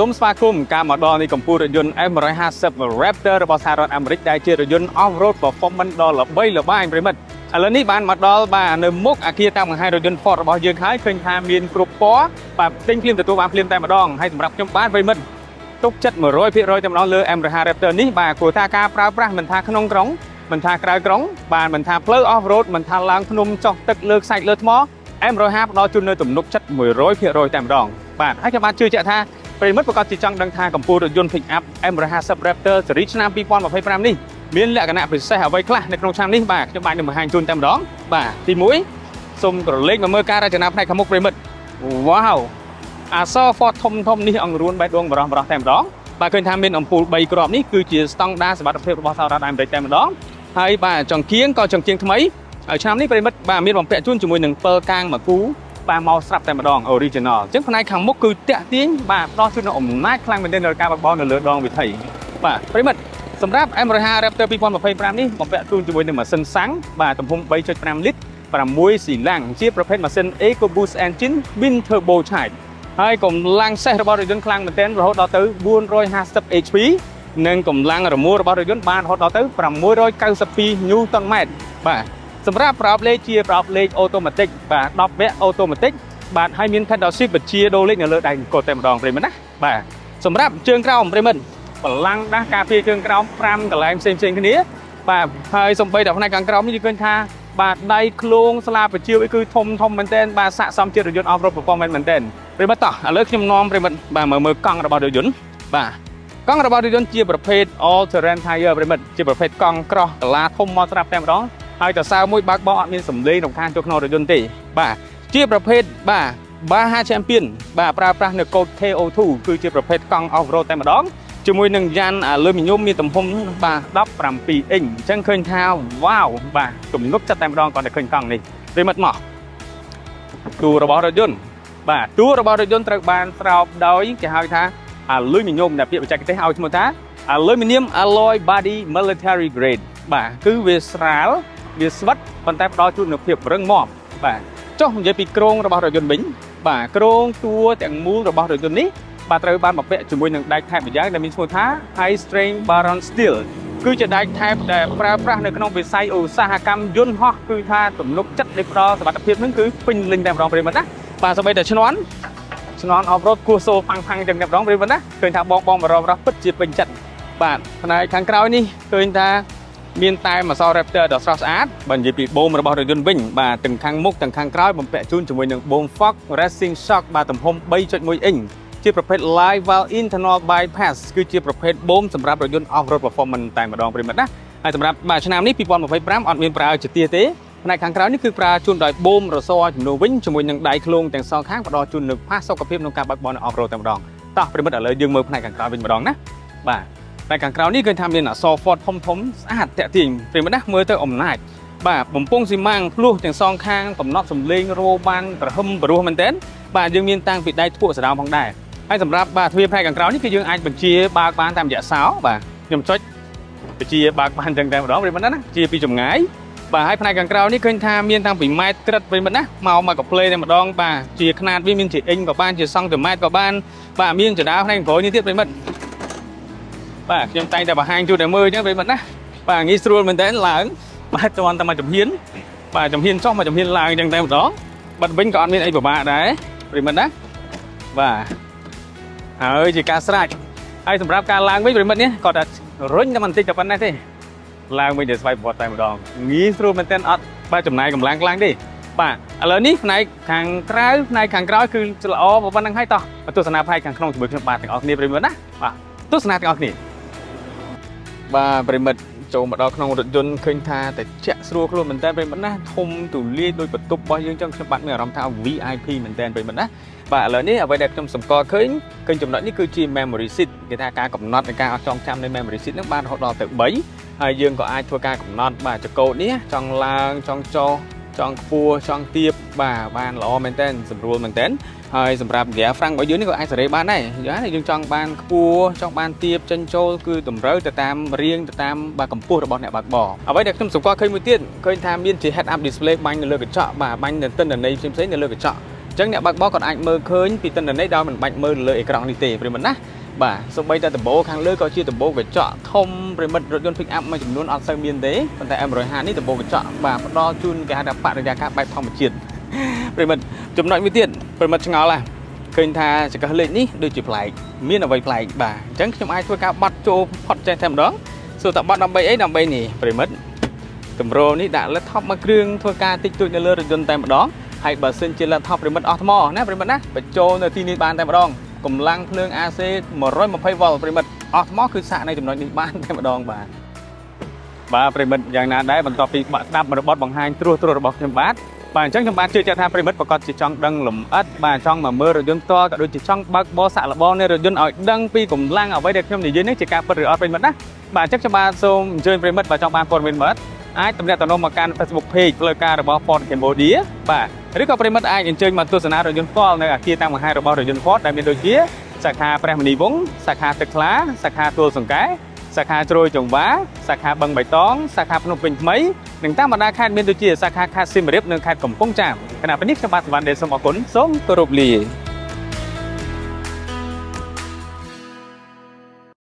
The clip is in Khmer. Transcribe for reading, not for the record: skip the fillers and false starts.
សូមស្វាគមន៍ការមកដល់នៃកម្ពុជារថយន្ត M150 Raptor របស់សហរដ្ឋអាមេរិកដែលជារថយន្ត Off-road Performance ដ៏ល្បីល្បាញប្រិមិត្តឥឡូវនេះបានមកដល់បាទនៅមុខអគារតាមបង្ហាញរថយន្ត Ford របស់យើងហើយឃើញថាមានគ្រប់ពណ៌បាទទិញភ្លាមទទួលបានភ្លាមតែម្ដងហើយសម្រាប់ខ្ញុំបាទប្រិមិត្តទុកចិត្ត 100% តែម្ដងលើ M150 Raptor នេះបាទព្រោះថាការប្រើប្រាស់មិនថាក្នុងក្រុងមិនថាក្រៅក្រុងបាទមិនថាផ្លូវ Off-road មិនថាឡើងភ្នំចុះទឹកលើខ្សាច់លើថ្ម M150 ផ្ដល់ជូននៅទំនុកចិត្ត 100% តែម្ដងបាទហើយខ្ញុំបានជឿជាក់ថាប្រិមិត្តប្រកាសជាចង់ដឹងថាកម្ពុជារថយន្ត Pick-up M150 Raptor ស៊េរីឆ្នាំ 2025 នេះមានលក្ខណៈពិសេសអ្វីខ្លះនៅក្នុងឆ្នាំនេះបាទខ្ញុំបាននឹងបង្ហាញជូនតែម្ដងបាទទី1សូមក្រឡេកមកមើលការរចនាផ្នែកខាងមុខប្រិមិត្តវ៉ាវអក្សរ Ford ធំនេះអង្រួនបេះដូងបរោះតែម្ដងបាទឃើញថាមានអំពូល3គ្រាប់នេះគឺជាស្តង់ដារសុវត្ថិភាពរបស់សហរដ្ឋអាមេរិកតែម្ដងហើយបាទចង្គៀងក៏ចង្គៀងថ្មីហើយឆ្នាំនេះប្រិមិត្តបាទមានបំពាក់ជូនជាមួយនឹងពិលកាងមួយគូបាទមកស្រាប់តែម្ដង original អញ្ចឹងផ្នែកខាងមុខគឺតាក់ទាញបាទផ្ដល់ជូននូវអំណាចខ្លាំងមែនទែនដល់ការបើកបរនៅលើដងវិថីបាទប្រិមិត្តសម្រាប់ M150 Raptor 2025នេះបំពាក់ជូនជាមួយនឹងម៉ាស៊ីនសាំងបាទទំហំ 3.5 លីត្រ6ស៊ីឡាំងជាប្រភេទម៉ាស៊ីន EcoBoost Engine Twin Turbo Charge ហើយកម្លាំងសេះរបស់រថយន្តខ្លាំងមែនទែនរហូតដល់ទៅ450 HP និងកម្លាំងរមួលរបស់រថយន្តបានរហូតដល់ទៅ692 Newton m បាទសម្រាប់ប្រអប់លេខជាប្រអប់លេខអូតូម៉ាទិកបាទ10វគ្គអូតូម៉ាទិកបាទហើយមាន pedal shift បញ្ជាដូរលេខនៅលើដៃអង្គតតែម្ដងប្រិមិត្តណាបាទសម្រាប់ជើងក្រោមប្រិមិត្តបលាំងដាស់ការពារជើងក្រោម5កន្លែងផ្សេងគ្នាបាទហើយសំបីតែផ្នែកខាងក្រោមនេះយើងឃើញថាបាទដៃឃ្លោងស្លាបបញ្ជាគឺធំមែនទែនបាទស័ក្តិសមជារថយន្ត Off-road Performance មែនទែនប្រិមិត្តតោះឥឡូវខ្ញុំនាំប្រិមិត្តបាទមើលកង់របស់រថយន្តបាទកង់របស់រថយន្តជាប្រភេទ All Terrain Tire ប្រិមិត្តជាប្រភេទកង់ក្រោះកលាធំមកស្រាប់តែម្ដងហើយតសៅមួយបើកបោអត់មានសម្លេងរំខានចូលក្នុងរថយន្តទេបាទជាប្រភេទបាទ Baja Champion បាទប្រើប្រាស់នៅកូដ KO2 គឺជាប្រភេទកង់ Off-road តែម្ដងជាមួយនឹងយ៉ានអាលូមីញ៉ុមមានទំហំបាទ17អ៊ីងអញ្ចឹងឃើញថាវ៉ាវបាទទំនុកចិត្តតែម្ដងគាត់តែឃើញកង់នេះប្រិមិត្តមកតួរបស់រថយន្តបាទតួរបស់រថយន្តត្រូវបានស្រោបដោយគេហៅថាអាលូមីញ៉ុមដែលពាក្យបច្ចេកទេសឲ្យឈ្មោះថា Aluminum Alloy Body Military Grade បាទគឺវាស្រាលវាស្វិតប៉ុន្តែផ្ដល់ជូននូវភាពរឹងមាំបាទចុះនិយាយពីគ្រោងរបស់រថយន្តវិញបាទគ្រោងតួទាំងមូលរបស់រថយន្តនេះបាទត្រូវបានបំពាក់ជាមួយនឹងដែកថែបម្យ៉ាងដែលមានឈ្មោះថា High Strength Boron Steel គឺជាដែកថែបដែលប្រើប្រាស់នៅក្នុងវិស័យឧស្សាហកម្មយន្តហោះគឺថាទំនុកចិត្តនៃផ្ដល់សុវត្ថិភាពនឹងគឺពេញលេញតែម្ដងប្រិមត្តណាបាទសូម្បីតែឈ្នន់ Off-road គោះសូលផាំងចឹងតែម្ដងប្រិមត្តណាឃើញថាបងបរោះពិតជាពេញចិត្តបាទផ្នែកខាងក្រោយនេះឃើញថាមានតែម៉ាស Raptor ដ៏ស្រស់ស្អាតបើនិយាយពីបូមរបស់រថយន្តវិញបាទទាំងខាងមុខទាំងខាងក្រោយបំពាក់ជូនជាមួយនឹងបូម Fox Racing Shock បាទទំហំ 3.1 អ៊ីងជាប្រភេទ Live Valve Internal Bypass គឺជាប្រភេទបូមសម្រាប់រថយន្ត Off-road Performance តែម្ដងប្រិមិត្តណាហើយសម្រាប់បាទឆ្នាំនេះ2025អត់មានប្រើជាទាទេផ្នែកខាងក្រោយនេះគឺប្រើជូនដោយបូមរសជំនួសវិញជាមួយនឹងដៃឃ្លោងទាំងសងខាងផ្ដល់ជូននូវផាសុកភាពក្នុងការបើកបរនៅ Off-road តែម្ដងតោះប្រិមិត្តឥឡូវយើងមើលផ្នែកខាងក្រោយវិញម្ដងណាបាទតែខាងក្រៅនេះឃើញថាមានអក្សរ Ford ធំស្អាតតាក់ទាញប្រិមិត្តណាមើលទៅអំណាចបាទបំពង់ស៊ីម៉ាំងភ្លោះទាំងសងខាងកំណត់សំឡេងរោបានប្រហឹមព្រោះមែនទែនបាទយើងមានតាំងពីដៃធ្ពក់សដៅផងដែរហើយសម្រាប់បាទទ្វារផ្នែកខាងក្រៅនេះគឺយើងអាចបញ្ជាបើកបានតាមរយៈសោបាទខ្ញុំចុចបញ្ជាបើកបានចឹងតែម្ដងប្រិមិត្តណាជាពីចម្ងាយបាទហើយផ្នែកខាងក្រៅនេះឃើញថាមានតាំងពីម៉ែត្រក្រិតប្រិមិត្តណាមកកាផ្លេតែម្ដងបាទជាຂະຫນាតវាមានជាអ៊ីងក៏បានជាសង់ទីម៉ែត្រក៏បានបាទមានចដាផ្នែកក្រោយនេះទៀតប្រិមិត្តបាទខ្ញុំតែងតែបង្ហាញជូនតែមើលអញ្ចឹងប្រិមិត្តណាបាទងាយស្រួលមែនតើឡើងបាទទាន់តែមកចំហៀនបាទចំហៀនចុះមកចំហៀនឡើងអញ្ចឹងតែម្ដងបាត់វិញក៏អត់មានអីពិបាកដែរប្រិមិត្តណាបាទហើយជាការស្រេចហើយសម្រាប់ការឡើងវិញប្រិមិត្តនេះគាត់តែរុញតែបន្តិចតែប៉ុណ្ណេះទេឡើងវិញទៅស្វ័យប្រវត្តិតែម្ដងងាយស្រួលមែនតើអត់បាទចំណាយកម្លាំងខ្លាំងទេបាទឥឡូវនេះផ្នែកខាងក្រៅផ្នែកខាងក្រោយគឺល្អប៉ុណ្្នឹងហើយតោះទស្សនាផ្នែកខាងក្នុងជាមួយខ្ញុំបាទទាំងអស់គ្នាប្រិមិត្តណាបាទទស្សនាទាំងអស់គ្នាបាទប្រិមិត្តចូលមកដល់ក្នុងរថយន្តឃើញថាតែជាក់ស្រួលខ្លួនមែនតើប្រិមិត្តណាធំទូលាយដោយបន្ទប់របស់យើងចឹងខ្ញុំបាទមានអារម្មណ៍ថា VIP មែនតើប្រិមិត្តណាបាទឥឡូវនេះអ្វីដែលខ្ញុំសម្គាល់ឃើញចំណុចនេះគឺជា memory seat គេថាការកំណត់នៃការអត់ចងចាំនៃ memory seat ហ្នឹងបានរហូតដល់ទៅ3ហើយយើងក៏អាចធ្វើការកំណត់បាទចង្កូតនេះចង់ឡើងចង់ចុះចង់ខ្ពស់ចង់ទាបបាទបានល្អមែនតើស្រួលមែនតើហើយសម្រាប់ gear Frank របស់យើងនេះក៏អាចសេរីបានដែរយើងចង់បានខ្ពស់ចង់បានទាបចេញចូលគឺតម្រូវទៅតាមរៀងទៅតាមបាទកម្ពស់របស់អ្នកបើកបរអ្វីដែលខ្ញុំសម្គាល់ឃើញមួយទៀតឃើញថាមានជា head up display បាញ់នៅលើកញ្ចក់បាទបាញ់នៅទិន្នន័យផ្សេងៗនៅលើកញ្ចក់អញ្ ចឹងអ្នកបើកបរគាត់អាចមើលឃើញពីទិន្នន័យដោយមិនបាច់មើលលើអេក្រង់នេះទេប្រិមិត្តណាបាទសូម្បីតែដំបូលខាងលើក៏ជាដំបូលកញ្ចក់ធំប្រិមិត្តរថយន្ត pick up មួយចំនួនអត់សូវមានទេប៉ុន្តែ M150 នេះដំបូលកញ្ចក់បាទផ្ដល់ជូនគេហៅថាបរិយាកាសបែបធម្មជាតិប្រិមិត្តចំណុចមួយទៀតប្រិមិត្តឆ្ងល់ណាឃើញថាចង្កឹះលេខនេះដូចជាប្លែកមានអ្វីប្លែកបាទអញ្ចឹងខ្ញុំអាចធ្វើការបត់ចូលផុតចេះតែម្ដងសួរតបត់ដើម្បីអីដើម្បីនេះប្រិមិត្តកម្រោនេះដាក់ laptop មួយគ្រឿងធ្វើការតិចតួចនៅលើរថយន្តតែម្ដងហើយបើសិនជា laptop ប្រិមិត្តអស់ថ្មណាប្រិមិត្តណាបញ្ចូលនៅទីនេះបានតែម្ដងកម្លាំងភ្លើង AC 120V ប្រិមិត្តអស់ថ្មគឺសាកនៅចំណុចនេះបានតែម្ដងបាទប្រិមិត្តយ៉ាងណាដែរបន្ទាប់ពីបាក់ស្ដាប់របត់បង្ហាញត្រួសរបស់ខ្ញុំបាទអញ្ចឹងខ្ញុំបាទជឿជាក់ថាប្រិមិត្តប្រកាសជាចង់ដឹងលម្អិតបាទចង់មកមើលរថយន្តផ្ទាល់ក៏ដូចជាចង់បើកបរសាក់លបងនៃរថយន្តឲ្យដឹងពីកម្លាំងអ្វីដែលខ្ញុំនិយាយនេះជាការពិតឬអត់ប្រិមិត្តណាបាទអញ្ចឹងខ្ញុំបាទសូមអញ្ជើញប្រិមិត្តបើចង់បានព័ត៌មានមើលអាចទំនាក់ទំនងមកកាន់ Facebook Page ផ្លូវការរបស់ Ford Cambodia បាទឬក៏ប្រិមិត្តអាចអញ្ជើញមកទស្សនារថយន្តផ្ទាល់នៅអគារតាំងបង្ហាញរបស់រថយន្ត Ford ដែលមានដូចជាសាខាព្រះមនីវង្សសាខាទឹកថ្លាសាខាទួលសង្កែសាខាជ្រោយចង្វាសាខាបឹងបៃតងសាខាភ្នំពេញថ្មីនិងតាមបណ្ដាខេត្តមានដូចជាសាខាខេត្តសៀមរាបនិងខេត្តកំពង់ចាមគណៈពេលនេះខ្ញុំបាទសវណ្ណដេសូមអរគុណសូមគោរពលា